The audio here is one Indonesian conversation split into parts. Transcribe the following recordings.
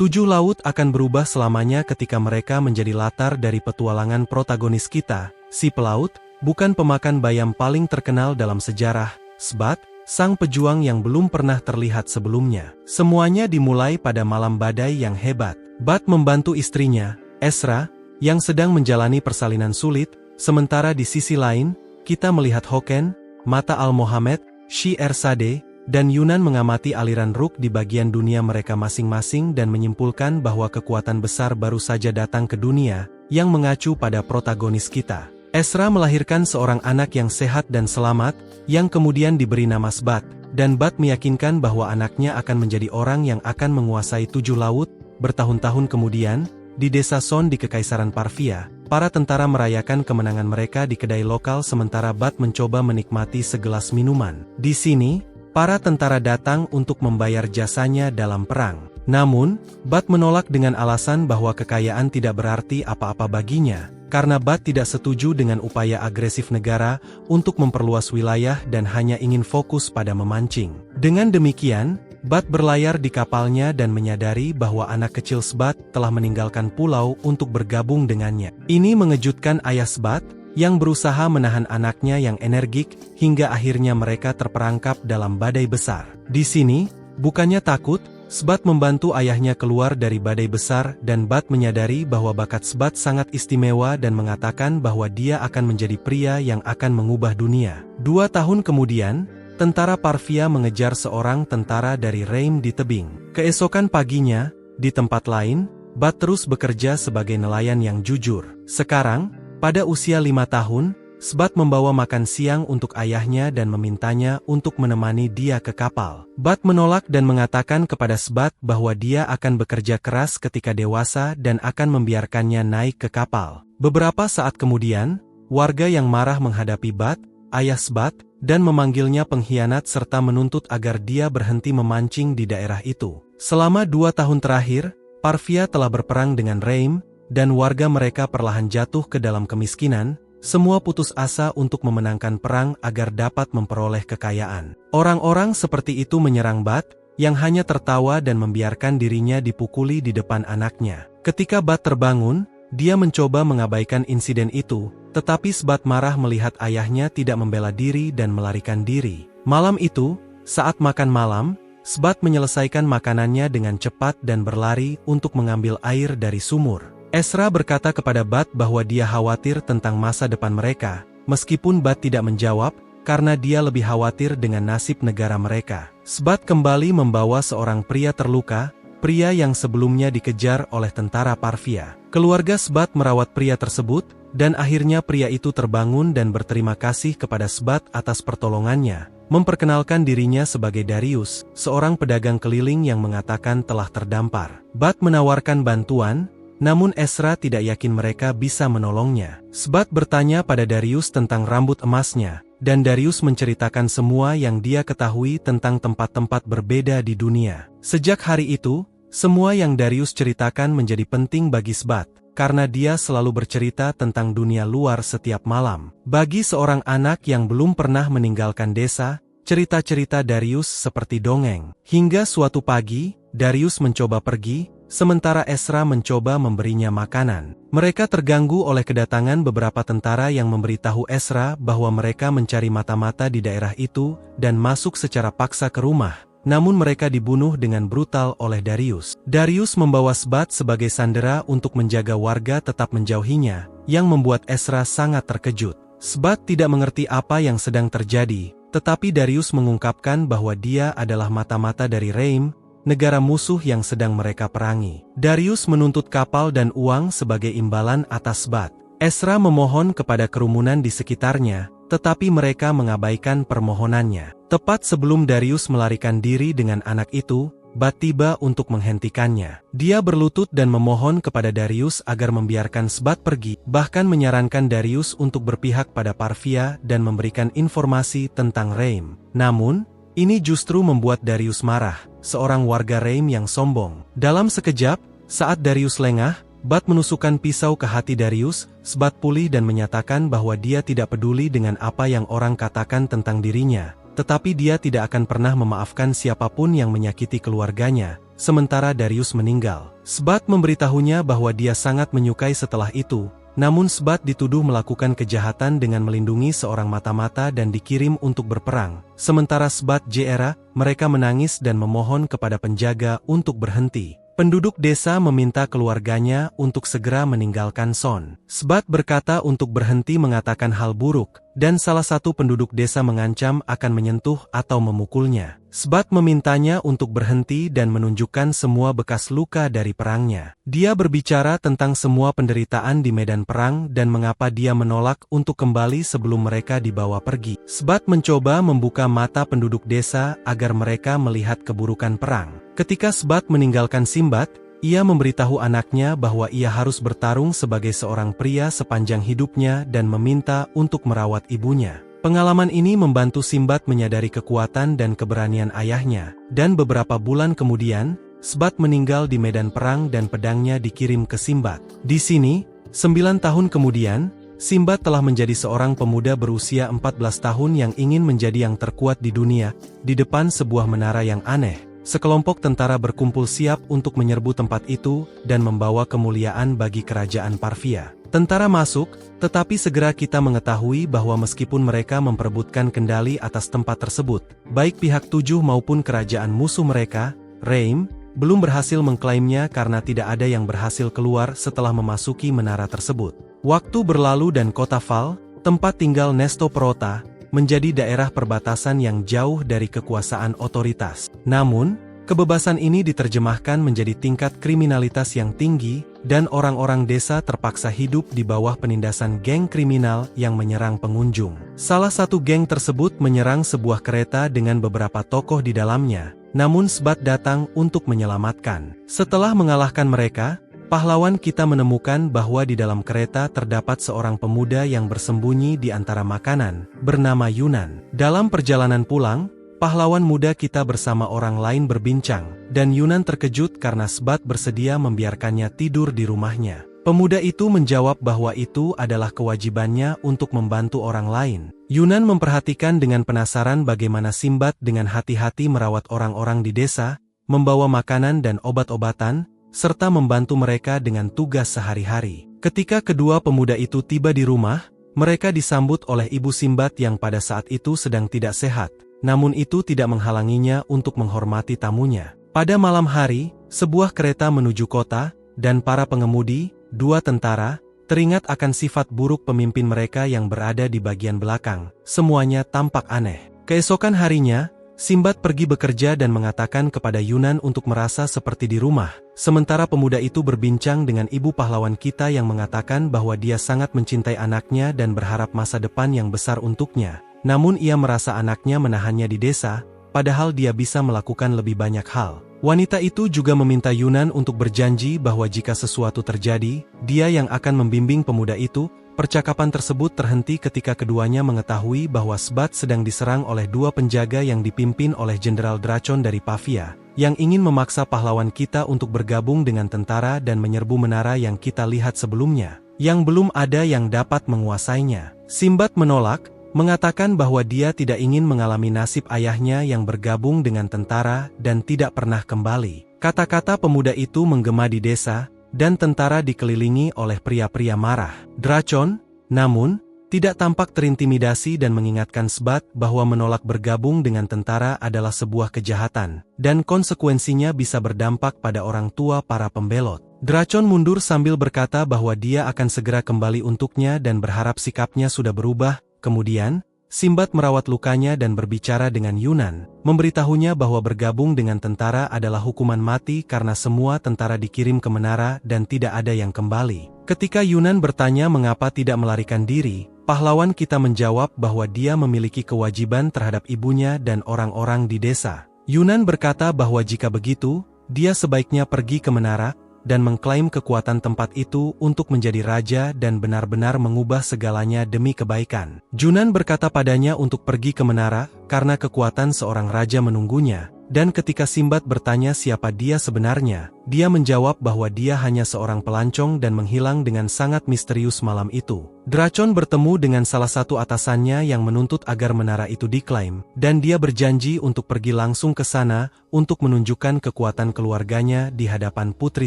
Tujuh laut akan berubah selamanya ketika mereka menjadi latar dari petualangan protagonis kita, si pelaut, bukan pemakan bayam paling terkenal dalam sejarah, Sbat, sang pejuang yang belum pernah terlihat sebelumnya. Semuanya dimulai pada malam badai yang hebat. Bat membantu istrinya, Esra, yang sedang menjalani persalinan sulit, sementara di sisi lain, kita melihat Hoken, Mata Al-Mohamed, Shi-Ersade, dan Yunan mengamati aliran Ruk di bagian dunia mereka masing-masing dan menyimpulkan bahwa kekuatan besar baru saja datang ke dunia, yang mengacu pada protagonis kita. Esra melahirkan seorang anak yang sehat dan selamat, yang kemudian diberi nama Sbat, dan Bat meyakinkan bahwa anaknya akan menjadi orang yang akan menguasai tujuh laut. Bertahun-tahun kemudian, di desa Son di Kekaisaran Parvia, para tentara merayakan kemenangan mereka di kedai lokal sementara Bat mencoba menikmati segelas minuman. Di sini, para tentara datang untuk membayar jasanya dalam perang. Namun, Bat menolak dengan alasan bahwa kekayaan tidak berarti apa-apa baginya, karena Bat tidak setuju dengan upaya agresif negara untuk memperluas wilayah dan hanya ingin fokus pada memancing. Dengan demikian, Bat berlayar di kapalnya dan menyadari bahwa anak kecil Sbat telah meninggalkan pulau untuk bergabung dengannya. Ini mengejutkan ayah Sbat, yang berusaha menahan anaknya yang energik, hingga akhirnya mereka terperangkap dalam badai besar. Di sini, bukannya takut, Sbat membantu ayahnya keluar dari badai besar dan Bat menyadari bahwa bakat Sbat sangat istimewa dan mengatakan bahwa dia akan menjadi pria yang akan mengubah dunia. 2 tahun kemudian, tentara Parvia mengejar seorang tentara dari Reim di tebing. Keesokan paginya, di tempat lain, Bat terus bekerja sebagai nelayan yang jujur. Sekarang, pada usia 5 tahun, Sbat membawa makan siang untuk ayahnya dan memintanya untuk menemani dia ke kapal. Bat menolak dan mengatakan kepada Sbat bahwa dia akan bekerja keras ketika dewasa dan akan membiarkannya naik ke kapal. Beberapa saat kemudian, warga yang marah menghadapi Bat, ayah Sbat, dan memanggilnya pengkhianat serta menuntut agar dia berhenti memancing di daerah itu. Selama 2 tahun terakhir, Parvia telah berperang dengan Reim, dan warga mereka perlahan jatuh ke dalam kemiskinan. Semua putus asa untuk memenangkan perang agar dapat memperoleh kekayaan. Orang-orang seperti itu menyerang Bat, yang hanya tertawa dan membiarkan dirinya dipukuli di depan anaknya. Ketika Bat terbangun, dia mencoba mengabaikan insiden itu, tetapi Sbat marah melihat ayahnya tidak membela diri dan melarikan diri. Malam itu, saat makan malam, Sbat menyelesaikan makanannya dengan cepat dan berlari untuk mengambil air dari sumur. Esra berkata kepada Bat bahwa dia khawatir tentang masa depan mereka, meskipun Bat tidak menjawab, karena dia lebih khawatir dengan nasib negara mereka. Sbat kembali membawa seorang pria terluka, pria yang sebelumnya dikejar oleh tentara Parvia. Keluarga Sbat merawat pria tersebut, dan akhirnya pria itu terbangun dan berterima kasih kepada Sbat atas pertolongannya, memperkenalkan dirinya sebagai Darius, seorang pedagang keliling yang mengatakan telah terdampar. Bat menawarkan bantuan, namun Esra tidak yakin mereka bisa menolongnya. Sbat bertanya pada Darius tentang rambut emasnya, dan Darius menceritakan semua yang dia ketahui tentang tempat-tempat berbeda di dunia. Sejak hari itu, semua yang Darius ceritakan menjadi penting bagi Sbat, karena dia selalu bercerita tentang dunia luar setiap malam. Bagi seorang anak yang belum pernah meninggalkan desa, cerita-cerita Darius seperti dongeng. Hingga suatu pagi, Darius mencoba pergi, sementara Esra mencoba memberinya makanan. Mereka terganggu oleh kedatangan beberapa tentara yang memberitahu Esra bahwa mereka mencari mata-mata di daerah itu dan masuk secara paksa ke rumah. Namun mereka dibunuh dengan brutal oleh Darius. Darius membawa Sbat sebagai sandera untuk menjaga warga tetap menjauhinya, yang membuat Esra sangat terkejut. Sbat tidak mengerti apa yang sedang terjadi, tetapi Darius mengungkapkan bahwa dia adalah mata-mata dari Reim, negara musuh yang sedang mereka perangi. Darius menuntut kapal dan uang sebagai imbalan atas Sbat. Esra memohon kepada kerumunan di sekitarnya, tetapi mereka mengabaikan permohonannya. Tepat sebelum Darius melarikan diri dengan anak itu, Bat tiba untuk menghentikannya. Dia berlutut dan memohon kepada Darius agar membiarkan Sbat pergi, bahkan menyarankan Darius untuk berpihak pada Parvia dan memberikan informasi tentang Reim. Namun, ini justru membuat Darius marah, seorang warga Reim yang sombong. Dalam sekejap, saat Darius lengah, Bat menusukkan pisau ke hati Darius. Sbat pulih dan menyatakan bahwa dia tidak peduli dengan apa yang orang katakan tentang dirinya, tetapi dia tidak akan pernah memaafkan siapapun yang menyakiti keluarganya, sementara Darius meninggal. Sbat memberitahunya bahwa dia sangat menyukai setelah itu, namun Sbat dituduh melakukan kejahatan dengan melindungi seorang mata-mata dan dikirim untuk berperang. Sementara Sbat Jera, mereka menangis dan memohon kepada penjaga untuk berhenti. Penduduk desa meminta keluarganya untuk segera meninggalkan Son. Sbat berkata untuk berhenti mengatakan hal buruk, dan salah satu penduduk desa mengancam akan menyentuh atau memukulnya. Sbat memintanya untuk berhenti dan menunjukkan semua bekas luka dari perangnya. Dia berbicara tentang semua penderitaan di medan perang dan mengapa dia menolak untuk kembali sebelum mereka dibawa pergi. Sbat mencoba membuka mata penduduk desa agar mereka melihat keburukan perang. Ketika Sbat meninggalkan Simbat, ia memberitahu anaknya bahwa ia harus bertarung sebagai seorang pria sepanjang hidupnya dan meminta untuk merawat ibunya. Pengalaman ini membantu Simbat menyadari kekuatan dan keberanian ayahnya, dan beberapa bulan kemudian, Sbat meninggal di medan perang dan pedangnya dikirim ke Simbat. Di sini, 9 tahun kemudian, Simbat telah menjadi seorang pemuda berusia 14 tahun yang ingin menjadi yang terkuat di dunia, di depan sebuah menara yang aneh. Sekelompok tentara berkumpul siap untuk menyerbu tempat itu dan membawa kemuliaan bagi kerajaan Parvia. Tentara masuk, tetapi segera kita mengetahui bahwa meskipun mereka memperebutkan kendali atas tempat tersebut, baik pihak 7 maupun kerajaan musuh mereka, Reim, belum berhasil mengklaimnya karena tidak ada yang berhasil keluar setelah memasuki menara tersebut. Waktu berlalu dan kota Val, tempat tinggal Nesto Perota, menjadi daerah perbatasan yang jauh dari kekuasaan otoritas. Namun, kebebasan ini diterjemahkan menjadi tingkat kriminalitas yang tinggi, dan orang-orang desa terpaksa hidup di bawah penindasan geng kriminal yang menyerang pengunjung. Salah satu geng tersebut menyerang sebuah kereta dengan beberapa tokoh di dalamnya, namun Sbat datang untuk menyelamatkan. Setelah mengalahkan mereka, pahlawan kita menemukan bahwa di dalam kereta terdapat seorang pemuda yang bersembunyi di antara makanan, bernama Yunan. Dalam perjalanan pulang, pahlawan muda kita bersama orang lain berbincang, dan Yunan terkejut karena Sbat bersedia membiarkannya tidur di rumahnya. Pemuda itu menjawab bahwa itu adalah kewajibannya untuk membantu orang lain. Yunan memperhatikan dengan penasaran bagaimana Simbat dengan hati-hati merawat orang-orang di desa, membawa makanan dan obat-obatan, serta membantu mereka dengan tugas sehari-hari. Ketika kedua pemuda itu tiba di rumah, mereka disambut oleh ibu Simbat yang pada saat itu sedang tidak sehat, namun itu tidak menghalanginya untuk menghormati tamunya. Pada malam hari, sebuah kereta menuju kota, dan para pengemudi, 2 tentara, teringat akan sifat buruk pemimpin mereka yang berada di bagian belakang. Semuanya tampak aneh. Keesokan harinya, Simbat pergi bekerja dan mengatakan kepada Yunan untuk merasa seperti di rumah. Sementara pemuda itu berbincang dengan ibu pahlawan kita yang mengatakan bahwa dia sangat mencintai anaknya dan berharap masa depan yang besar untuknya. Namun ia merasa anaknya menahannya di desa, padahal dia bisa melakukan lebih banyak hal. Wanita itu juga meminta Yunan untuk berjanji bahwa jika sesuatu terjadi, dia yang akan membimbing pemuda itu. Percakapan tersebut terhenti ketika keduanya mengetahui bahwa Sbat sedang diserang oleh 2 penjaga yang dipimpin oleh Jenderal Dracon dari Pavia, yang ingin memaksa pahlawan kita untuk bergabung dengan tentara dan menyerbu menara yang kita lihat sebelumnya, yang belum ada yang dapat menguasainya. Simbat menolak, mengatakan bahwa dia tidak ingin mengalami nasib ayahnya yang bergabung dengan tentara dan tidak pernah kembali. Kata-kata pemuda itu menggema di desa, dan tentara dikelilingi oleh pria-pria marah. Dracon, namun, tidak tampak terintimidasi dan mengingatkan Sbat bahwa menolak bergabung dengan tentara adalah sebuah kejahatan, dan konsekuensinya bisa berdampak pada orang tua para pembelot. Dracon mundur sambil berkata bahwa dia akan segera kembali untuknya dan berharap sikapnya sudah berubah. Kemudian, Simbat merawat lukanya dan berbicara dengan Yunan, memberitahunya bahwa bergabung dengan tentara adalah hukuman mati karena semua tentara dikirim ke menara dan tidak ada yang kembali. Ketika Yunan bertanya mengapa tidak melarikan diri, pahlawan kita menjawab bahwa dia memiliki kewajiban terhadap ibunya dan orang-orang di desa. Yunan berkata bahwa jika begitu, dia sebaiknya pergi ke menara, dan mengklaim kekuatan tempat itu untuk menjadi raja dan benar-benar mengubah segalanya demi kebaikan. Yunan berkata padanya untuk pergi ke menara, karena kekuatan seorang raja menunggunya, dan ketika Simbad bertanya siapa dia sebenarnya, dia menjawab bahwa dia hanya seorang pelancong dan menghilang dengan sangat misterius malam itu. Dracon bertemu dengan salah satu atasannya yang menuntut agar menara itu diklaim, dan dia berjanji untuk pergi langsung ke sana untuk menunjukkan kekuatan keluarganya di hadapan Putri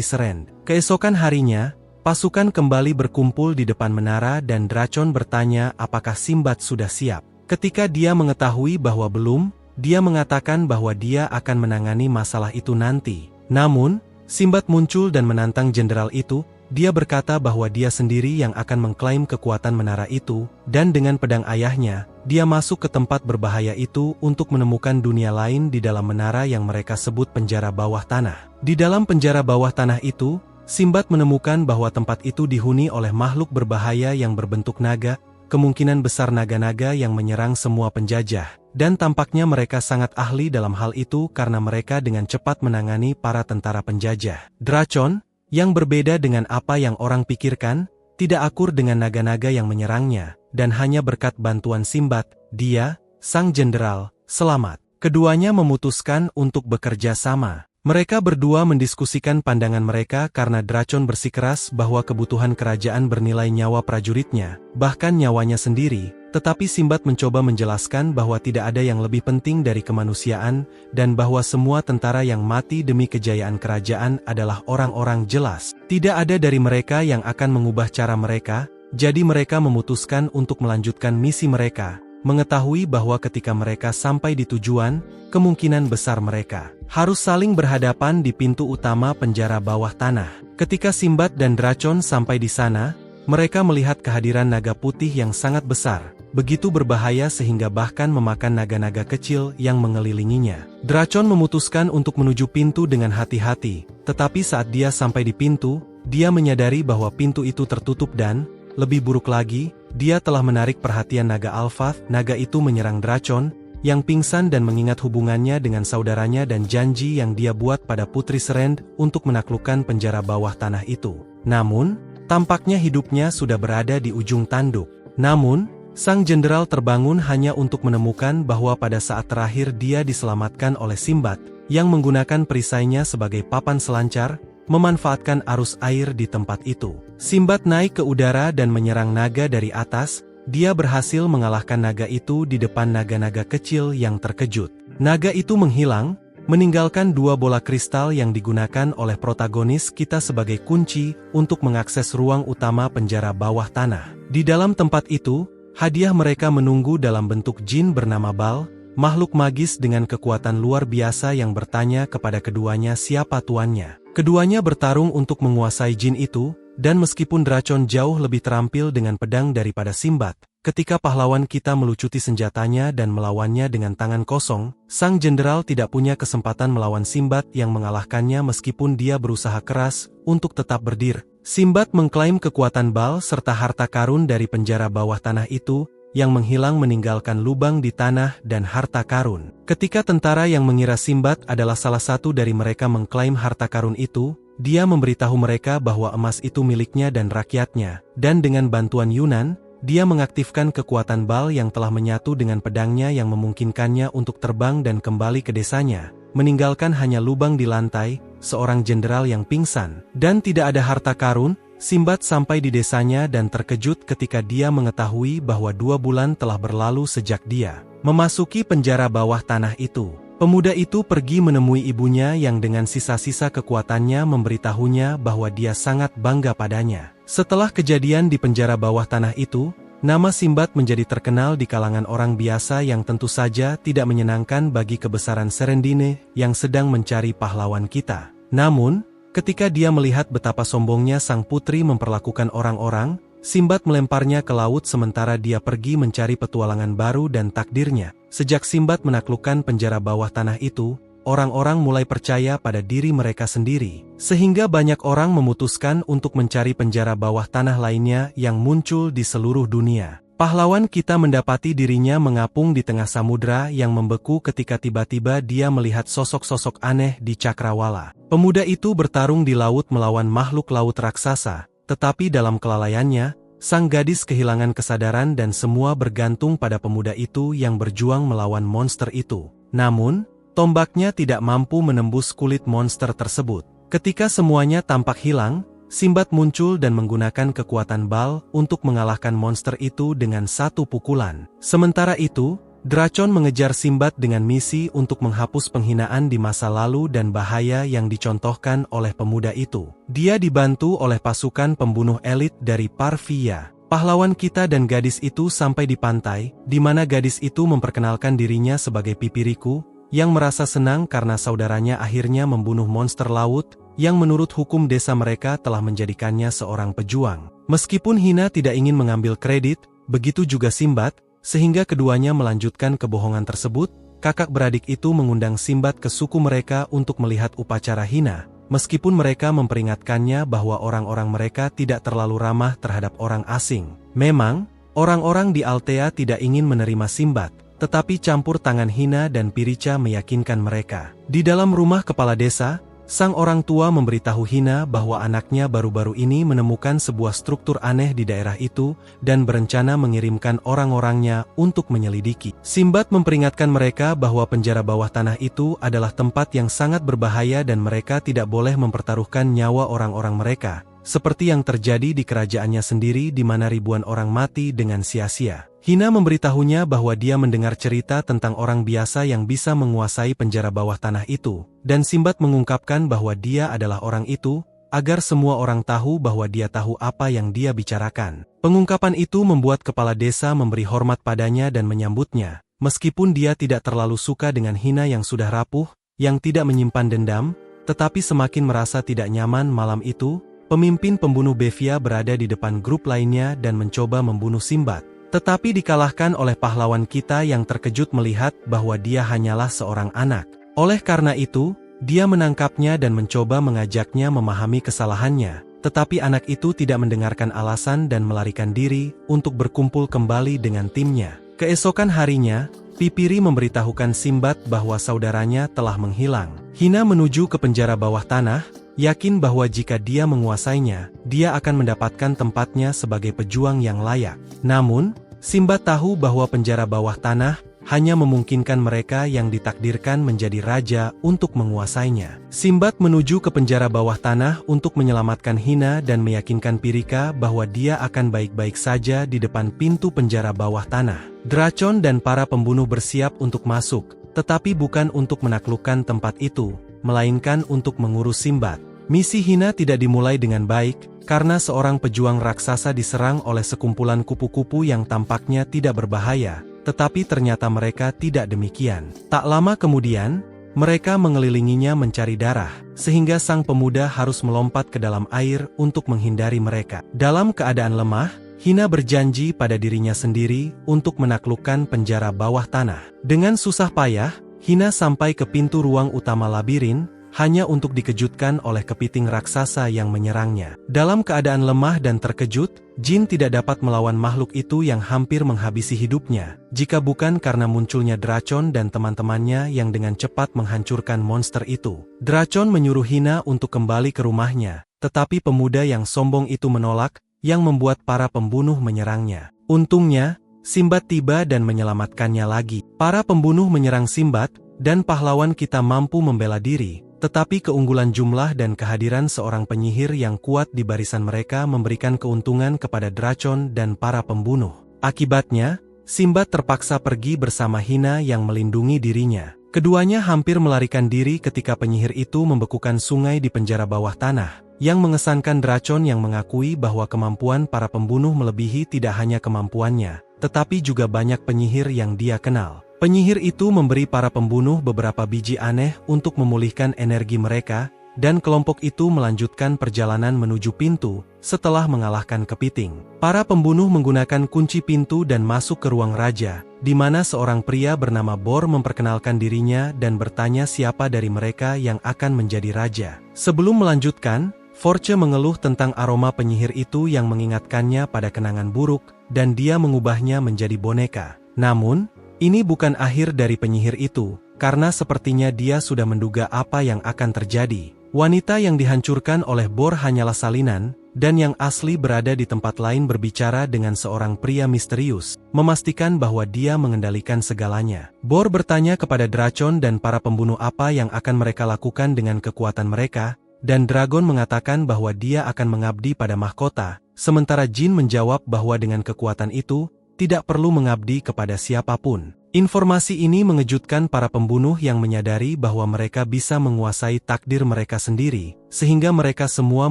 Serend. Keesokan harinya, pasukan kembali berkumpul di depan menara dan Dracon bertanya apakah Simbad sudah siap. Ketika dia mengetahui bahwa belum, dia mengatakan bahwa dia akan menangani masalah itu nanti. Namun, Simbad muncul dan menantang jenderal itu. Dia berkata bahwa dia sendiri yang akan mengklaim kekuatan menara itu, dan dengan pedang ayahnya, dia masuk ke tempat berbahaya itu untuk menemukan dunia lain di dalam menara yang mereka sebut penjara bawah tanah. Di dalam penjara bawah tanah itu, Simbad menemukan bahwa tempat itu dihuni oleh makhluk berbahaya yang berbentuk naga, kemungkinan besar naga-naga yang menyerang semua penjajah. Dan tampaknya mereka sangat ahli dalam hal itu karena mereka dengan cepat menangani para tentara penjajah. Dracon, yang berbeda dengan apa yang orang pikirkan, tidak akur dengan naga-naga yang menyerangnya, dan hanya berkat bantuan Simbad, dia, sang jenderal, selamat. Keduanya memutuskan untuk bekerja sama. Mereka berdua mendiskusikan pandangan mereka karena Dracon bersikeras bahwa kebutuhan kerajaan bernilai nyawa prajuritnya, bahkan nyawanya sendiri. Tetapi Simbad mencoba menjelaskan bahwa tidak ada yang lebih penting dari kemanusiaan, dan bahwa semua tentara yang mati demi kejayaan kerajaan adalah orang-orang jelas. Tidak ada dari mereka yang akan mengubah cara mereka, jadi mereka memutuskan untuk melanjutkan misi mereka, mengetahui bahwa ketika mereka sampai di tujuan, kemungkinan besar mereka harus saling berhadapan di pintu utama penjara bawah tanah. Ketika Simbad dan Dracon sampai di sana, mereka melihat kehadiran naga putih yang sangat besar, begitu berbahaya sehingga bahkan memakan naga-naga kecil yang mengelilinginya. Dracon memutuskan untuk menuju pintu dengan hati-hati, tetapi saat dia sampai di pintu, dia menyadari bahwa pintu itu tertutup dan, lebih buruk lagi, dia telah menarik perhatian naga Alfath. Naga itu menyerang Dracon, yang pingsan dan mengingat hubungannya dengan saudaranya dan janji yang dia buat pada Putri Serend untuk menaklukkan penjara bawah tanah itu. Namun, tampaknya hidupnya sudah berada di ujung tanduk. Namun, sang jenderal terbangun hanya untuk menemukan bahwa pada saat terakhir dia diselamatkan oleh Simbad, yang menggunakan perisainya sebagai papan selancar, memanfaatkan arus air di tempat itu. Simbad naik ke udara dan menyerang naga dari atas. Dia berhasil mengalahkan naga itu di depan naga-naga kecil yang terkejut. Naga itu menghilang, meninggalkan dua bola kristal yang digunakan oleh protagonis kita sebagai kunci untuk mengakses ruang utama penjara bawah tanah. Di dalam tempat itu, hadiah mereka menunggu dalam bentuk jin bernama Bal, makhluk magis dengan kekuatan luar biasa yang bertanya kepada keduanya siapa tuannya. Keduanya bertarung untuk menguasai jin itu, dan meskipun Dracon jauh lebih terampil dengan pedang daripada Simbad, ketika pahlawan kita melucuti senjatanya dan melawannya dengan tangan kosong, sang jenderal tidak punya kesempatan melawan Simbad yang mengalahkannya meskipun dia berusaha keras untuk tetap berdiri. Simbad mengklaim kekuatan Bal serta harta karun dari penjara bawah tanah itu, yang menghilang meninggalkan lubang di tanah dan harta karun. Ketika tentara yang mengira Simbad adalah salah satu dari mereka mengklaim harta karun itu, dia memberitahu mereka bahwa emas itu miliknya dan rakyatnya, dan dengan bantuan Yunan, dia mengaktifkan kekuatan Bal yang telah menyatu dengan pedangnya yang memungkinkannya untuk terbang dan kembali ke desanya, meninggalkan hanya lubang di lantai, seorang jenderal yang pingsan, dan tidak ada harta karun. Simbad sampai di desanya dan terkejut ketika dia mengetahui bahwa 2 bulan telah berlalu sejak dia memasuki penjara bawah tanah itu. Pemuda itu pergi menemui ibunya yang dengan sisa-sisa kekuatannya memberitahunya bahwa dia sangat bangga padanya. Setelah kejadian di penjara bawah tanah itu, nama Simbad menjadi terkenal di kalangan orang biasa yang tentu saja tidak menyenangkan bagi kebesaran Serendine yang sedang mencari pahlawan kita. Namun, ketika dia melihat betapa sombongnya sang putri memperlakukan orang-orang, Simbad melemparnya ke laut sementara dia pergi mencari petualangan baru dan takdirnya. Sejak Simbad menaklukkan penjara bawah tanah itu, orang-orang mulai percaya pada diri mereka sendiri. Sehingga banyak orang memutuskan untuk mencari penjara bawah tanah lainnya yang muncul di seluruh dunia. Pahlawan kita mendapati dirinya mengapung di tengah samudra yang membeku ketika tiba-tiba dia melihat sosok-sosok aneh di Cakrawala. Pemuda itu bertarung di laut melawan makhluk laut raksasa. Tetapi dalam kelalaiannya, sang gadis kehilangan kesadaran dan semua bergantung pada pemuda itu yang berjuang melawan monster itu. Namun, tombaknya tidak mampu menembus kulit monster tersebut. Ketika semuanya tampak hilang, Sinbad muncul dan menggunakan kekuatan bal untuk mengalahkan monster itu dengan satu pukulan. Sementara itu, Dracon mengejar Sinbad dengan misi untuk menghapus penghinaan di masa lalu dan bahaya yang dicontohkan oleh pemuda itu. Dia dibantu oleh pasukan pembunuh elit dari Parvia. Pahlawan kita dan gadis itu sampai di pantai, di mana gadis itu memperkenalkan dirinya sebagai Pipiriku, yang merasa senang karena saudaranya akhirnya membunuh monster laut, yang menurut hukum desa mereka telah menjadikannya seorang pejuang. Meskipun Hina tidak ingin mengambil kredit, begitu juga Sinbad, sehingga keduanya melanjutkan kebohongan tersebut. Kakak beradik itu mengundang Sinbad ke suku mereka untuk melihat upacara Hina, meskipun mereka memperingatkannya bahwa orang-orang mereka tidak terlalu ramah terhadap orang asing. Memang, orang-orang di Altea tidak ingin menerima Sinbad, tetapi campur tangan Hina dan Pirica meyakinkan mereka. Di dalam rumah kepala desa, sang orang tua memberitahu Hina bahwa anaknya baru-baru ini menemukan sebuah struktur aneh di daerah itu dan berencana mengirimkan orang-orangnya untuk menyelidiki. Sinbad memperingatkan mereka bahwa penjara bawah tanah itu adalah tempat yang sangat berbahaya dan mereka tidak boleh mempertaruhkan nyawa orang-orang mereka, seperti yang terjadi di kerajaannya sendiri di mana ribuan orang mati dengan sia-sia. Hina memberitahunya bahwa dia mendengar cerita tentang orang biasa yang bisa menguasai penjara bawah tanah itu, dan Sinbad mengungkapkan bahwa dia adalah orang itu, agar semua orang tahu bahwa dia tahu apa yang dia bicarakan. Pengungkapan itu membuat kepala desa memberi hormat padanya dan menyambutnya, meskipun dia tidak terlalu suka dengan Hina yang sudah rapuh, yang tidak menyimpan dendam, tetapi semakin merasa tidak nyaman malam itu. Pemimpin pembunuh Bevia berada di depan grup lainnya dan mencoba membunuh Sinbad. Tetapi dikalahkan oleh pahlawan kita yang terkejut melihat bahwa dia hanyalah seorang anak. Oleh karena itu, dia menangkapnya dan mencoba mengajaknya memahami kesalahannya. Tetapi anak itu tidak mendengarkan alasan dan melarikan diri untuk berkumpul kembali dengan timnya. Keesokan harinya, Pipiri memberitahukan Sinbad bahwa saudaranya telah menghilang. Hina menuju ke penjara bawah tanah, yakin bahwa jika dia menguasainya, dia akan mendapatkan tempatnya sebagai pejuang yang layak. Namun, Sinbad tahu bahwa penjara bawah tanah hanya memungkinkan mereka yang ditakdirkan menjadi raja untuk menguasainya. Sinbad menuju ke penjara bawah tanah untuk menyelamatkan Hina dan meyakinkan Pirika bahwa dia akan baik-baik saja di depan pintu penjara bawah tanah. Dracon dan para pembunuh bersiap untuk masuk, tetapi bukan untuk menaklukkan tempat itu, melainkan untuk mengurus Sinbad. Misi Hina tidak dimulai dengan baik, karena seorang pejuang raksasa diserang oleh sekumpulan kupu-kupu yang tampaknya tidak berbahaya, tetapi ternyata mereka tidak demikian. Tak lama kemudian, mereka mengelilinginya mencari darah, sehingga sang pemuda harus melompat ke dalam air untuk menghindari mereka. Dalam keadaan lemah, Hina berjanji pada dirinya sendiri untuk menaklukkan penjara bawah tanah. Dengan susah payah, Hina sampai ke pintu ruang utama labirin, hanya untuk dikejutkan oleh kepiting raksasa yang menyerangnya. Dalam keadaan lemah dan terkejut, Jin tidak dapat melawan makhluk itu yang hampir menghabisi hidupnya, jika bukan karena munculnya Dracon dan teman-temannya yang dengan cepat menghancurkan monster itu. Dracon menyuruh Hina untuk kembali ke rumahnya, tetapi pemuda yang sombong itu menolak, yang membuat para pembunuh menyerangnya. Untungnya, Sinbad tiba dan menyelamatkannya lagi. Para pembunuh menyerang Sinbad, dan pahlawan kita mampu membela diri. Tetapi keunggulan jumlah dan kehadiran seorang penyihir yang kuat di barisan mereka memberikan keuntungan kepada Dracon dan para pembunuh. Akibatnya, Sinbad terpaksa pergi bersama Hina yang melindungi dirinya. Keduanya hampir melarikan diri ketika penyihir itu membekukan sungai di penjara bawah tanah, yang mengesankan Dracon yang mengakui bahwa kemampuan para pembunuh melebihi tidak hanya kemampuannya, tetapi juga banyak penyihir yang dia kenal. Penyihir itu memberi para pembunuh beberapa biji aneh untuk memulihkan energi mereka, dan kelompok itu melanjutkan perjalanan menuju pintu, setelah mengalahkan kepiting. Para pembunuh menggunakan kunci pintu dan masuk ke ruang raja, di mana seorang pria bernama Bor memperkenalkan dirinya dan bertanya siapa dari mereka yang akan menjadi raja. Sebelum melanjutkan, Force mengeluh tentang aroma penyihir itu yang mengingatkannya pada kenangan buruk, dan dia mengubahnya menjadi boneka. Namun, ini bukan akhir dari penyihir itu, karena sepertinya dia sudah menduga apa yang akan terjadi. Wanita yang dihancurkan oleh Bor hanyalah salinan, dan yang asli berada di tempat lain berbicara dengan seorang pria misterius, memastikan bahwa dia mengendalikan segalanya. Bor bertanya kepada Dracon dan para pembunuh apa yang akan mereka lakukan dengan kekuatan mereka, dan Dragon mengatakan bahwa dia akan mengabdi pada mahkota, sementara Jin menjawab bahwa dengan kekuatan itu, tidak perlu mengabdi kepada siapapun. Informasi ini mengejutkan para pembunuh yang menyadari bahwa mereka bisa menguasai takdir mereka sendiri, sehingga mereka semua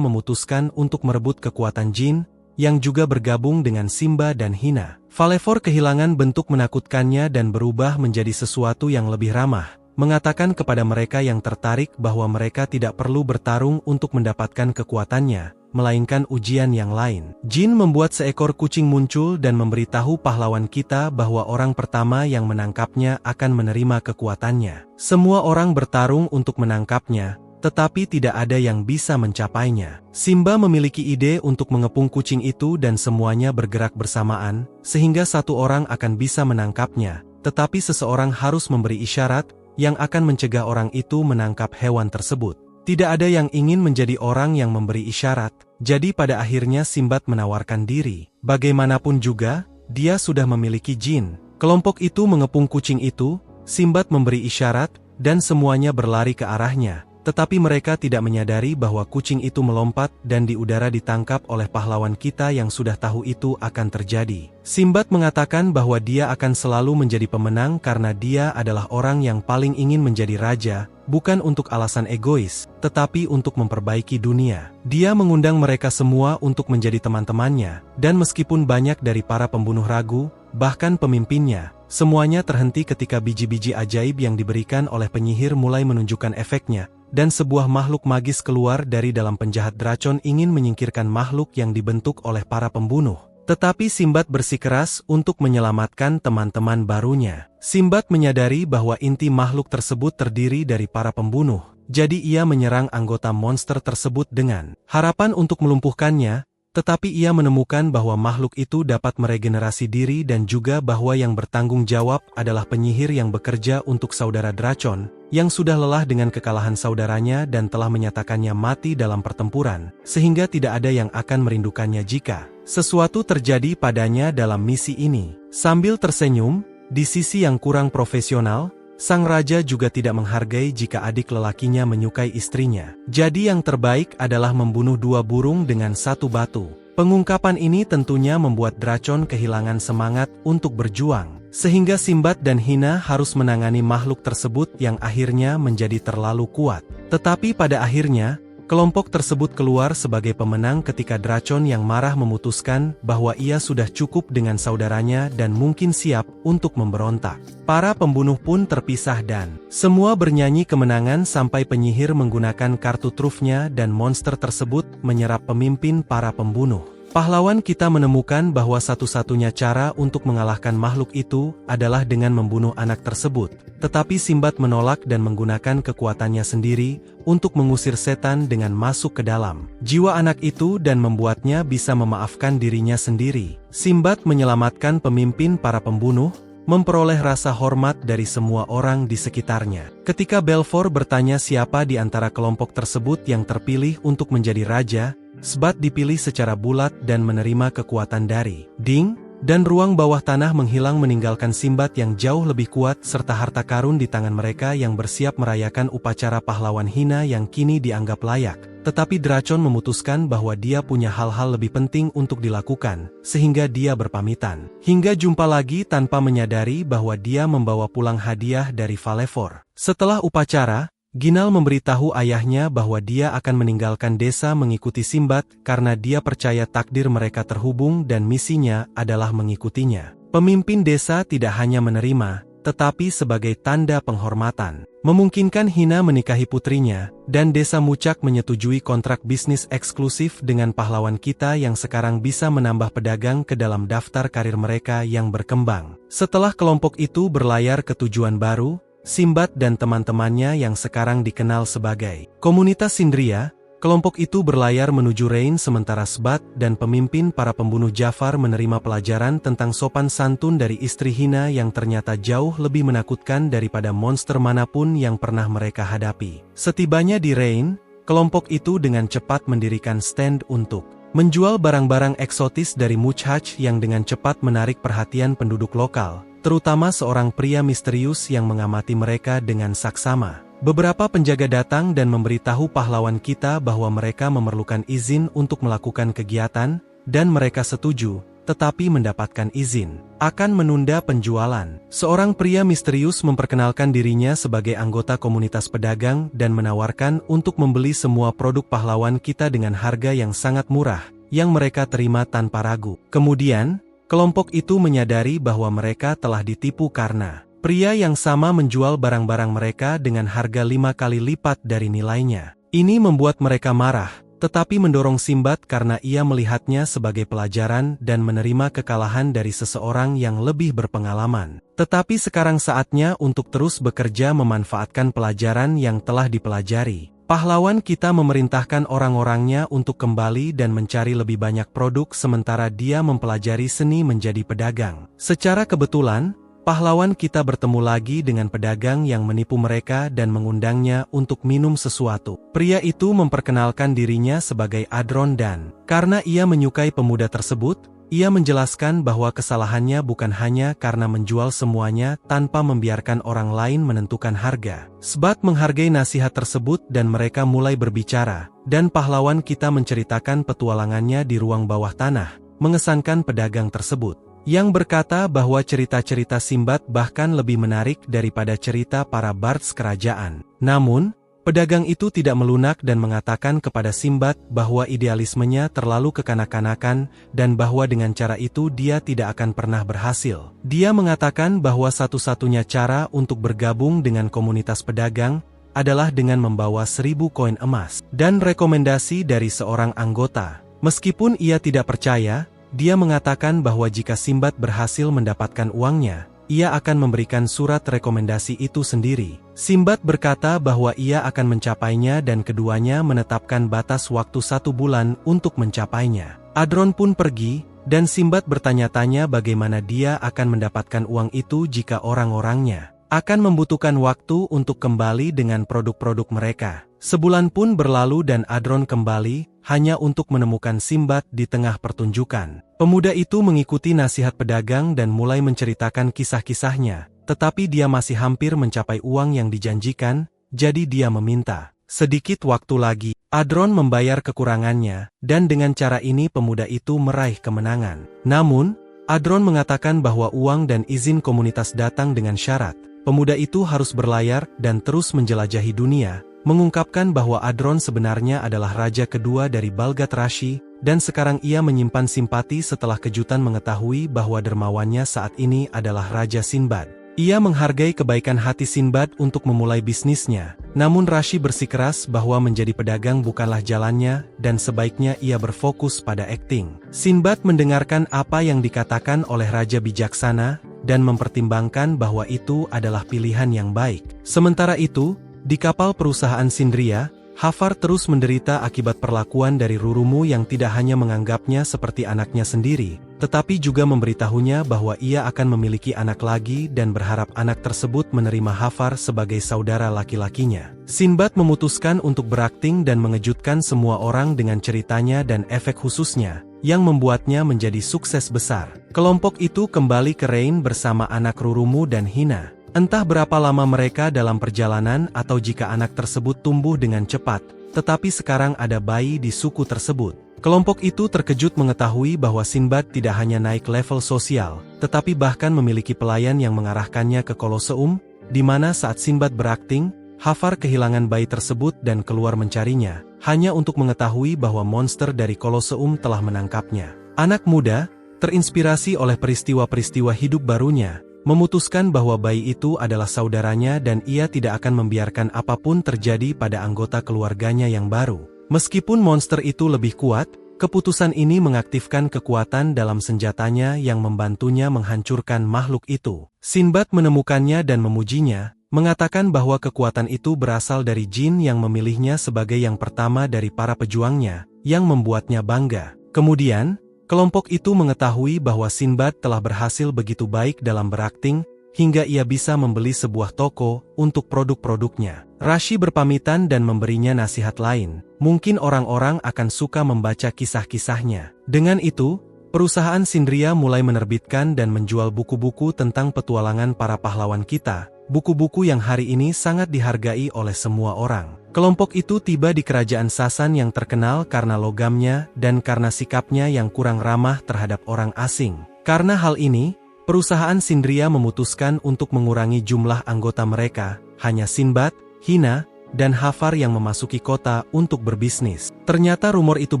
memutuskan untuk merebut kekuatan Jin, yang juga bergabung dengan Simba dan Hina. Falefor kehilangan bentuk menakutkannya dan berubah menjadi sesuatu yang lebih ramah, mengatakan kepada mereka yang tertarik bahwa mereka tidak perlu bertarung untuk mendapatkan kekuatannya, melainkan ujian yang lain. Jin membuat seekor kucing muncul dan memberitahu pahlawan kita bahwa orang pertama yang menangkapnya akan menerima kekuatannya. Semua orang bertarung untuk menangkapnya, tetapi tidak ada yang bisa mencapainya. Simba memiliki ide untuk mengepung kucing itu dan semuanya bergerak bersamaan, sehingga satu orang akan bisa menangkapnya, tetapi seseorang harus memberi isyarat yang akan mencegah orang itu menangkap hewan tersebut. Tidak ada yang ingin menjadi orang yang memberi isyarat, jadi pada akhirnya Sinbad menawarkan diri. Bagaimanapun juga, dia sudah memiliki jin. Kelompok itu mengepung kucing itu, Sinbad memberi isyarat, dan semuanya berlari ke arahnya. Tetapi mereka tidak menyadari bahwa kucing itu melompat dan di udara ditangkap oleh pahlawan kita yang sudah tahu itu akan terjadi. Sinbad mengatakan bahwa dia akan selalu menjadi pemenang karena dia adalah orang yang paling ingin menjadi raja, bukan untuk alasan egois, tetapi untuk memperbaiki dunia. Dia mengundang mereka semua untuk menjadi teman-temannya, dan meskipun banyak dari para pembunuh ragu, bahkan pemimpinnya, semuanya terhenti ketika biji-biji ajaib yang diberikan oleh penyihir mulai menunjukkan efeknya, dan sebuah makhluk magis keluar dari dalam penjahat Dracon ingin menyingkirkan makhluk yang dibentuk oleh para pembunuh. Tetapi Sinbad bersikeras untuk menyelamatkan teman-teman barunya. Sinbad menyadari bahwa inti makhluk tersebut terdiri dari para pembunuh, jadi ia menyerang anggota monster tersebut dengan harapan untuk melumpuhkannya, tetapi ia menemukan bahwa makhluk itu dapat meregenerasi diri dan juga bahwa yang bertanggung jawab adalah penyihir yang bekerja untuk saudara Dracon, yang sudah lelah dengan kekalahan saudaranya dan telah menyatakannya mati dalam pertempuran, sehingga tidak ada yang akan merindukannya jika sesuatu terjadi padanya dalam misi ini. Sambil tersenyum, di sisi yang kurang profesional, sang raja juga tidak menghargai jika adik lelakinya menyukai istrinya. Jadi yang terbaik adalah membunuh dua burung dengan satu batu. Pengungkapan ini tentunya membuat Dracon kehilangan semangat untuk berjuang, sehingga Sinbad dan Hina harus menangani makhluk tersebut yang akhirnya menjadi terlalu kuat. Tetapi pada akhirnya, kelompok tersebut keluar sebagai pemenang ketika Dracon yang marah memutuskan bahwa ia sudah cukup dengan saudaranya dan mungkin siap untuk memberontak. Para pembunuh pun terpisah dan semua bernyanyi kemenangan sampai penyihir menggunakan kartu trufnya dan monster tersebut menyerap pemimpin para pembunuh. Pahlawan kita menemukan bahwa satu-satunya cara untuk mengalahkan makhluk itu adalah dengan membunuh anak tersebut. Tetapi Sinbad menolak dan menggunakan kekuatannya sendiri untuk mengusir setan dengan masuk ke dalam jiwa anak itu dan membuatnya bisa memaafkan dirinya sendiri. Sinbad menyelamatkan pemimpin para pembunuh, memperoleh rasa hormat dari semua orang di sekitarnya. Ketika Belfor bertanya siapa di antara kelompok tersebut yang terpilih untuk menjadi raja, Sinbad dipilih secara bulat dan menerima kekuatan dari Ding, dan ruang bawah tanah menghilang meninggalkan Sinbad yang jauh lebih kuat serta harta karun di tangan mereka yang bersiap merayakan upacara pahlawan Hina yang kini dianggap layak. Tetapi Dracon memutuskan bahwa dia punya hal-hal lebih penting untuk dilakukan, sehingga dia berpamitan. Hingga jumpa lagi tanpa menyadari bahwa dia membawa pulang hadiah dari Falefor. Setelah upacara, Ginal memberitahu ayahnya bahwa dia akan meninggalkan desa mengikuti Sinbad karena dia percaya takdir mereka terhubung dan misinya adalah mengikutinya. Pemimpin desa tidak hanya menerima, tetapi sebagai tanda penghormatan, memungkinkan Hina menikahi putrinya, dan desa Mucak menyetujui kontrak bisnis eksklusif dengan pahlawan kita yang sekarang bisa menambah pedagang ke dalam daftar karir mereka yang berkembang. Setelah kelompok itu berlayar ke tujuan baru, Sinbad dan teman-temannya yang sekarang dikenal sebagai komunitas Sindria, kelompok itu berlayar menuju Rain sementara Sinbad dan pemimpin para pembunuh Jafar menerima pelajaran tentang sopan santun dari istri Hina yang ternyata jauh lebih menakutkan daripada monster manapun yang pernah mereka hadapi. Setibanya di Rain, kelompok itu dengan cepat mendirikan stand untuk menjual barang-barang eksotis dari Muchach yang dengan cepat menarik perhatian penduduk lokal, terutama seorang pria misterius yang mengamati mereka dengan saksama. Beberapa penjaga datang dan memberitahu pahlawan kita bahwa mereka memerlukan izin untuk melakukan kegiatan, dan mereka setuju, tetapi mendapatkan izin akan menunda penjualan. Seorang pria misterius memperkenalkan dirinya sebagai anggota komunitas pedagang dan menawarkan untuk membeli semua produk pahlawan kita dengan harga yang sangat murah, yang mereka terima tanpa ragu. Kemudian, kelompok itu menyadari bahwa mereka telah ditipu karena pria yang sama menjual barang-barang mereka dengan harga 5 kali lipat dari nilainya. Ini membuat mereka marah, tetapi mendorong Sinbad karena ia melihatnya sebagai pelajaran dan menerima kekalahan dari seseorang yang lebih berpengalaman. Tetapi sekarang saatnya untuk terus bekerja memanfaatkan pelajaran yang telah dipelajari. Pahlawan kita memerintahkan orang-orangnya untuk kembali dan mencari lebih banyak produk sementara dia mempelajari seni menjadi pedagang. Secara kebetulan, pahlawan kita bertemu lagi dengan pedagang yang menipu mereka dan mengundangnya untuk minum sesuatu. Pria itu memperkenalkan dirinya sebagai Adron dan, karena ia menyukai pemuda tersebut, ia menjelaskan bahwa kesalahannya bukan hanya karena menjual semuanya tanpa membiarkan orang lain menentukan harga. Sinbad menghargai nasihat tersebut dan mereka mulai berbicara, dan pahlawan kita menceritakan petualangannya di ruang bawah tanah, mengesankan pedagang tersebut, yang berkata bahwa cerita-cerita Sinbad bahkan lebih menarik daripada cerita para bards kerajaan. Namun, pedagang itu tidak melunak dan mengatakan kepada Sinbad bahwa idealismenya terlalu kekanak-kanakan dan bahwa dengan cara itu dia tidak akan pernah berhasil. Dia mengatakan bahwa satu-satunya cara untuk bergabung dengan komunitas pedagang adalah dengan membawa 1000 koin emas dan rekomendasi dari seorang anggota. Meskipun ia tidak percaya, dia mengatakan bahwa jika Sinbad berhasil mendapatkan uangnya, ia akan memberikan surat rekomendasi itu sendiri. Sinbad berkata bahwa ia akan mencapainya dan keduanya menetapkan batas waktu 1 bulan untuk mencapainya. Adron pun pergi, dan Sinbad bertanya-tanya bagaimana dia akan mendapatkan uang itu jika orang-orangnya akan membutuhkan waktu untuk kembali dengan produk-produk mereka. Sebulan pun berlalu dan Adron kembali, hanya untuk menemukan Sinbad di tengah pertunjukan. Pemuda itu mengikuti nasihat pedagang dan mulai menceritakan kisah-kisahnya, tetapi dia masih hampir mencapai uang yang dijanjikan, jadi dia meminta sedikit waktu lagi. Adron membayar kekurangannya, dan dengan cara ini pemuda itu meraih kemenangan. Namun, Adron mengatakan bahwa uang dan izin komunitas datang dengan syarat. Pemuda itu harus berlayar dan terus menjelajahi dunia, mengungkapkan bahwa Adron sebenarnya adalah raja kedua dari Balgatrashi, dan sekarang ia menyimpan simpati setelah kejutan mengetahui bahwa dermawannya saat ini adalah Raja Sinbad. Ia menghargai kebaikan hati Sinbad untuk memulai bisnisnya, namun Rashi bersikeras bahwa menjadi pedagang bukanlah jalannya, dan sebaiknya ia berfokus pada akting. Sinbad mendengarkan apa yang dikatakan oleh Raja Bijaksana, dan mempertimbangkan bahwa itu adalah pilihan yang baik. Sementara itu, di kapal perusahaan Sindria, Hafar terus menderita akibat perlakuan dari Rurumu yang tidak hanya menganggapnya seperti anaknya sendiri, tetapi juga memberitahunya bahwa ia akan memiliki anak lagi dan berharap anak tersebut menerima Hafar sebagai saudara laki-lakinya. Sinbad memutuskan untuk berakting dan mengejutkan semua orang dengan ceritanya dan efek khususnya, yang membuatnya menjadi sukses besar. Kelompok itu kembali ke Rain bersama anak Rurumu dan Hina. Entah berapa lama mereka dalam perjalanan atau jika anak tersebut tumbuh dengan cepat, tetapi sekarang ada bayi di suku tersebut. Kelompok itu terkejut mengetahui bahwa Sinbad tidak hanya naik level sosial, tetapi bahkan memiliki pelayan yang mengarahkannya ke Koloseum, di mana saat Sinbad berakting, Hafar kehilangan bayi tersebut dan keluar mencarinya, hanya untuk mengetahui bahwa monster dari Koloseum telah menangkapnya. Anak muda, terinspirasi oleh peristiwa-peristiwa hidup barunya, memutuskan bahwa bayi itu adalah saudaranya dan ia tidak akan membiarkan apapun terjadi pada anggota keluarganya yang baru. Meskipun monster itu lebih kuat, keputusan ini mengaktifkan kekuatan dalam senjatanya yang membantunya menghancurkan makhluk itu. Sinbad menemukannya dan memujinya, mengatakan bahwa kekuatan itu berasal dari jin yang memilihnya sebagai yang pertama dari para pejuangnya, yang membuatnya bangga. Kemudian, kelompok itu mengetahui bahwa Sinbad telah berhasil begitu baik dalam berakting, hingga ia bisa membeli sebuah toko untuk produk-produknya. Rashid berpamitan dan memberinya nasihat lain. Mungkin orang-orang akan suka membaca kisah-kisahnya. Dengan itu, perusahaan Sindria mulai menerbitkan dan menjual buku-buku tentang petualangan para pahlawan kita. Buku-buku yang hari ini sangat dihargai oleh semua orang. Kelompok itu tiba di kerajaan Sasan yang terkenal karena logamnya dan karena sikapnya yang kurang ramah terhadap orang asing. Karena hal ini, perusahaan Sindria memutuskan untuk mengurangi jumlah anggota mereka. Hanya Sinbad, Hina, dan Hafar yang memasuki kota untuk berbisnis. Ternyata rumor itu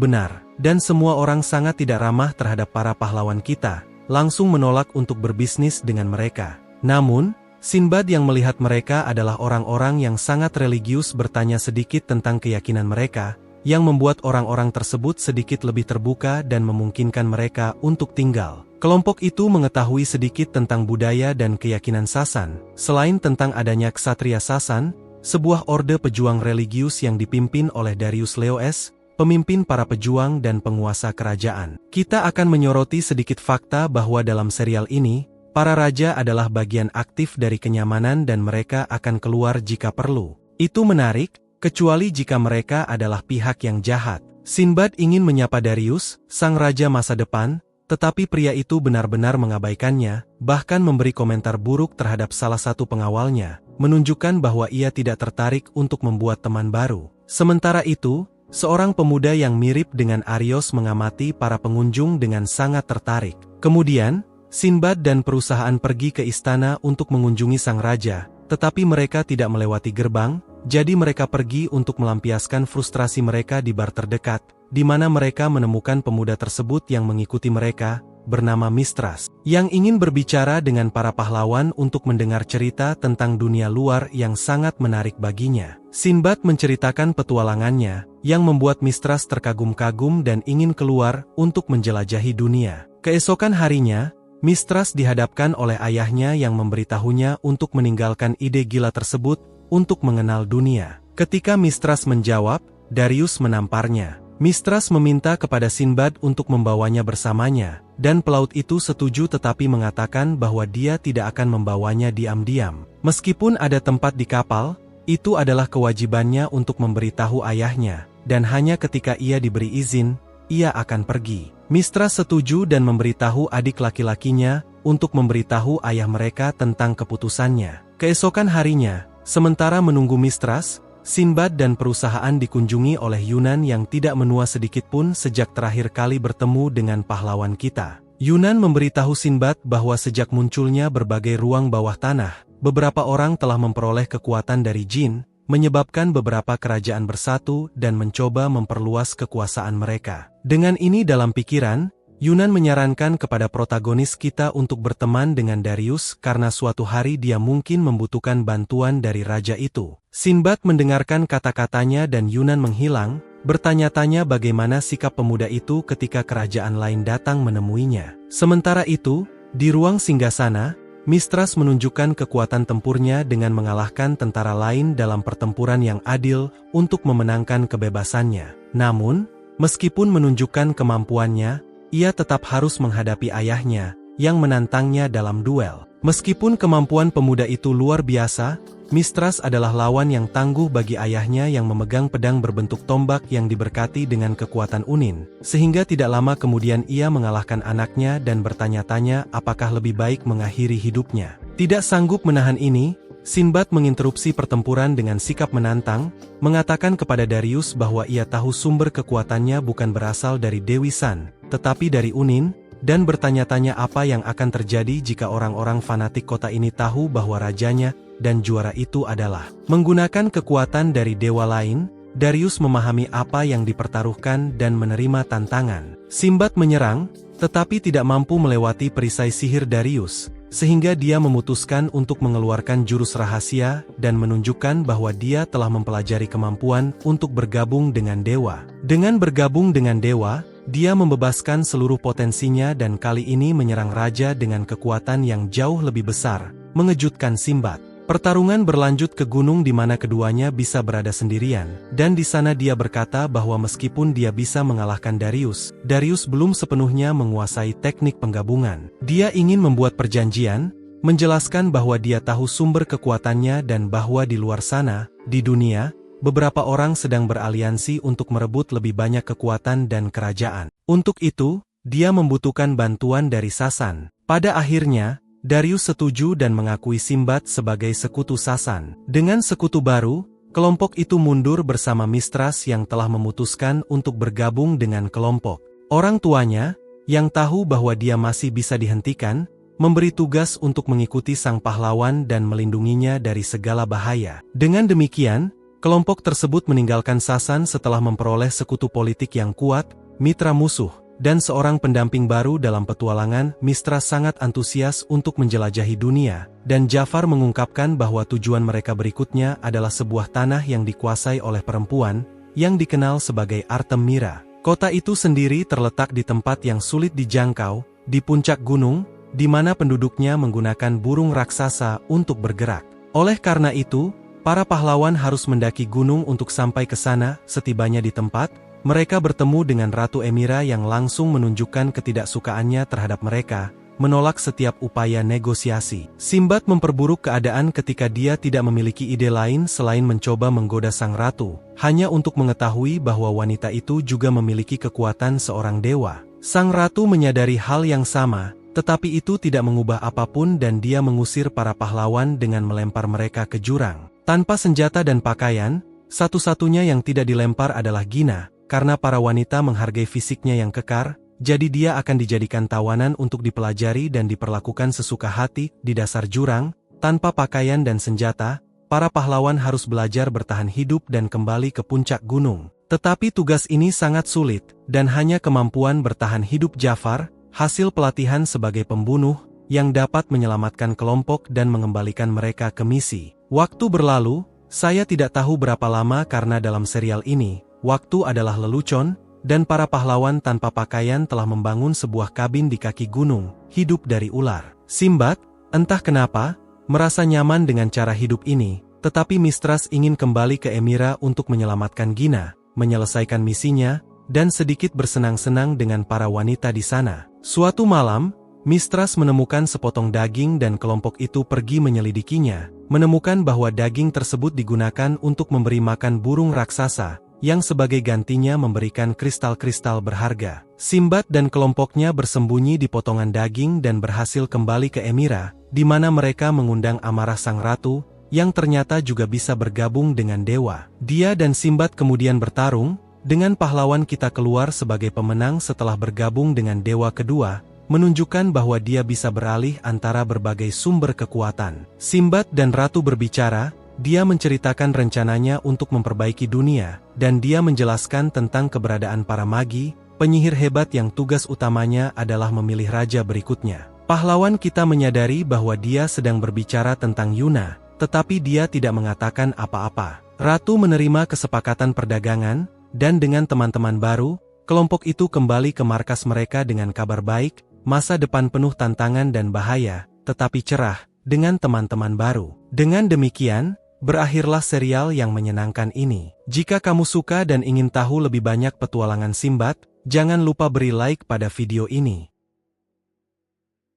benar, dan semua orang sangat tidak ramah terhadap para pahlawan kita, langsung menolak untuk berbisnis dengan mereka. Namun, Sinbad yang melihat mereka adalah orang-orang yang sangat religius bertanya sedikit tentang keyakinan mereka, yang membuat orang-orang tersebut sedikit lebih terbuka dan memungkinkan mereka untuk tinggal. Kelompok itu mengetahui sedikit tentang budaya dan keyakinan Sasan, selain tentang adanya ksatria Sasan, sebuah orde pejuang religius yang dipimpin oleh Darius Leos, pemimpin para pejuang dan penguasa kerajaan. Kita akan menyoroti sedikit fakta bahwa dalam serial ini, para raja adalah bagian aktif dari kenyamanan dan mereka akan keluar jika perlu. Itu menarik, kecuali jika mereka adalah pihak yang jahat. Sinbad ingin menyapa Darius, sang raja masa depan, tetapi pria itu benar-benar mengabaikannya, bahkan memberi komentar buruk terhadap salah satu pengawalnya, menunjukkan bahwa ia tidak tertarik untuk membuat teman baru. Sementara itu, seorang pemuda yang mirip dengan Arios mengamati para pengunjung dengan sangat tertarik. Kemudian, Sinbad dan perusahaan pergi ke istana untuk mengunjungi sang raja, tetapi mereka tidak melewati gerbang, jadi mereka pergi untuk melampiaskan frustrasi mereka di bar terdekat, di mana mereka menemukan pemuda tersebut yang mengikuti mereka, bernama Mistras, yang ingin berbicara dengan para pahlawan untuk mendengar cerita tentang dunia luar yang sangat menarik baginya. Sinbad menceritakan petualangannya, yang membuat Mistras terkagum-kagum dan ingin keluar untuk menjelajahi dunia. Keesokan harinya, Mistras dihadapkan oleh ayahnya yang memberitahunya untuk meninggalkan ide gila tersebut untuk mengenal dunia. Ketika Mistras menjawab, Darius menamparnya. Mistras meminta kepada Sinbad untuk membawanya bersamanya, dan pelaut itu setuju tetapi mengatakan bahwa dia tidak akan membawanya diam-diam. Meskipun ada tempat di kapal, itu adalah kewajibannya untuk memberitahu ayahnya, dan hanya ketika ia diberi izin, ia akan pergi. Mistras setuju dan memberitahu adik laki-lakinya untuk memberitahu ayah mereka tentang keputusannya. Keesokan harinya, sementara menunggu Mistras, Sinbad dan perusahaan dikunjungi oleh Yunan yang tidak menua sedikitpun sejak terakhir kali bertemu dengan pahlawan kita. Yunan memberitahu Sinbad bahwa sejak munculnya berbagai ruang bawah tanah, beberapa orang telah memperoleh kekuatan dari jin, menyebabkan beberapa kerajaan bersatu dan mencoba memperluas kekuasaan mereka. Dengan ini dalam pikiran, Yunan menyarankan kepada protagonis kita untuk berteman dengan Darius karena suatu hari dia mungkin membutuhkan bantuan dari raja itu. Sinbad mendengarkan kata-katanya dan Yunan menghilang, bertanya-tanya bagaimana sikap pemuda itu ketika kerajaan lain datang menemuinya. Sementara itu, di ruang singgasana, Mistras menunjukkan kekuatan tempurnya dengan mengalahkan tentara lain dalam pertempuran yang adil untuk memenangkan kebebasannya. Namun, meskipun menunjukkan kemampuannya, ia tetap harus menghadapi ayahnya, yang menantangnya dalam duel. Meskipun kemampuan pemuda itu luar biasa, Mistras adalah lawan yang tangguh bagi ayahnya yang memegang pedang berbentuk tombak yang diberkati dengan kekuatan unin, sehingga tidak lama kemudian ia mengalahkan anaknya dan bertanya-tanya apakah lebih baik mengakhiri hidupnya. Tidak sanggup menahan ini, Sinbad menginterupsi pertempuran dengan sikap menantang, mengatakan kepada Darius bahwa ia tahu sumber kekuatannya bukan berasal dari Dewi San, tetapi dari Unin, dan bertanya-tanya apa yang akan terjadi jika orang-orang fanatik kota ini tahu bahwa rajanya dan juara itu adalah menggunakan kekuatan dari dewa lain. Darius memahami apa yang dipertaruhkan dan menerima tantangan. Sinbad menyerang, tetapi tidak mampu melewati perisai sihir Darius, sehingga dia memutuskan untuk mengeluarkan jurus rahasia dan menunjukkan bahwa dia telah mempelajari kemampuan untuk bergabung dengan dewa. Dengan bergabung dengan dewa, dia membebaskan seluruh potensinya dan kali ini menyerang raja dengan kekuatan yang jauh lebih besar, mengejutkan Sinbad. Pertarungan berlanjut ke gunung di mana keduanya bisa berada sendirian, dan di sana dia berkata bahwa meskipun dia bisa mengalahkan Darius, Darius belum sepenuhnya menguasai teknik penggabungan. Dia ingin membuat perjanjian, menjelaskan bahwa dia tahu sumber kekuatannya dan bahwa di luar sana, di dunia, beberapa orang sedang beraliansi untuk merebut lebih banyak kekuatan dan kerajaan. Untuk itu, dia membutuhkan bantuan dari Sasan. Pada akhirnya, Darius setuju dan mengakui Simbad sebagai sekutu Sasan. Dengan sekutu baru, kelompok itu mundur bersama Mistras yang telah memutuskan untuk bergabung dengan kelompok. Orang tuanya, yang tahu bahwa dia masih bisa dihentikan, memberi tugas untuk mengikuti sang pahlawan dan melindunginya dari segala bahaya. Dengan demikian, kelompok tersebut meninggalkan Sasan setelah memperoleh sekutu politik yang kuat, mitra musuh, dan seorang pendamping baru dalam petualangan. Mistras sangat antusias untuk menjelajahi dunia, dan Jafar mengungkapkan bahwa tujuan mereka berikutnya adalah sebuah tanah yang dikuasai oleh perempuan, yang dikenal sebagai Artemira. Kota itu sendiri terletak di tempat yang sulit dijangkau, di puncak gunung, di mana penduduknya menggunakan burung raksasa untuk bergerak. Oleh karena itu, para pahlawan harus mendaki gunung untuk sampai ke sana. Setibanya di tempat, mereka bertemu dengan Ratu Emira yang langsung menunjukkan ketidaksukaannya terhadap mereka, menolak setiap upaya negosiasi. Simbad memperburuk keadaan ketika dia tidak memiliki ide lain selain mencoba menggoda sang ratu, hanya untuk mengetahui bahwa wanita itu juga memiliki kekuatan seorang dewa. Sang ratu menyadari hal yang sama, tetapi itu tidak mengubah apapun dan dia mengusir para pahlawan dengan melempar mereka ke jurang. Tanpa senjata dan pakaian, satu-satunya yang tidak dilempar adalah Gina, karena para wanita menghargai fisiknya yang kekar, jadi dia akan dijadikan tawanan untuk dipelajari dan diperlakukan sesuka hati. Di dasar jurang, tanpa pakaian dan senjata, para pahlawan harus belajar bertahan hidup dan kembali ke puncak gunung. Tetapi tugas ini sangat sulit, dan hanya kemampuan bertahan hidup Jafar, hasil pelatihan sebagai pembunuh, yang dapat menyelamatkan kelompok dan mengembalikan mereka ke misi. Waktu berlalu, saya tidak tahu berapa lama karena dalam serial ini, waktu adalah lelucon, dan para pahlawan tanpa pakaian telah membangun sebuah kabin di kaki gunung, hidup dari ular. Simbad, entah kenapa, merasa nyaman dengan cara hidup ini, tetapi Mistras ingin kembali ke Emira untuk menyelamatkan Gina, menyelesaikan misinya, dan sedikit bersenang-senang dengan para wanita di sana. Suatu malam, Mistras menemukan sepotong daging dan kelompok itu pergi menyelidikinya, menemukan bahwa daging tersebut digunakan untuk memberi makan burung raksasa, yang sebagai gantinya memberikan kristal-kristal berharga. Simbad dan kelompoknya bersembunyi di potongan daging dan berhasil kembali ke Emira, di mana mereka mengundang amarah sang ratu, yang ternyata juga bisa bergabung dengan dewa. Dia dan Simbad kemudian bertarung, dengan pahlawan kita keluar sebagai pemenang setelah bergabung dengan dewa kedua, menunjukkan bahwa dia bisa beralih antara berbagai sumber kekuatan. Simbad dan ratu berbicara. Dia menceritakan rencananya untuk memperbaiki dunia, dan dia menjelaskan tentang keberadaan para magi, penyihir hebat yang tugas utamanya adalah memilih raja berikutnya. Pahlawan kita menyadari bahwa dia sedang berbicara tentang Yuna, tetapi dia tidak mengatakan apa-apa. Ratu menerima kesepakatan perdagangan, dan dengan teman-teman baru, kelompok itu kembali ke markas mereka dengan kabar baik, masa depan penuh tantangan dan bahaya, tetapi cerah, dengan teman-teman baru. Dengan demikian, berakhirlah serial yang menyenangkan ini. Jika kamu suka dan ingin tahu lebih banyak petualangan Simbad, jangan lupa beri like pada video ini.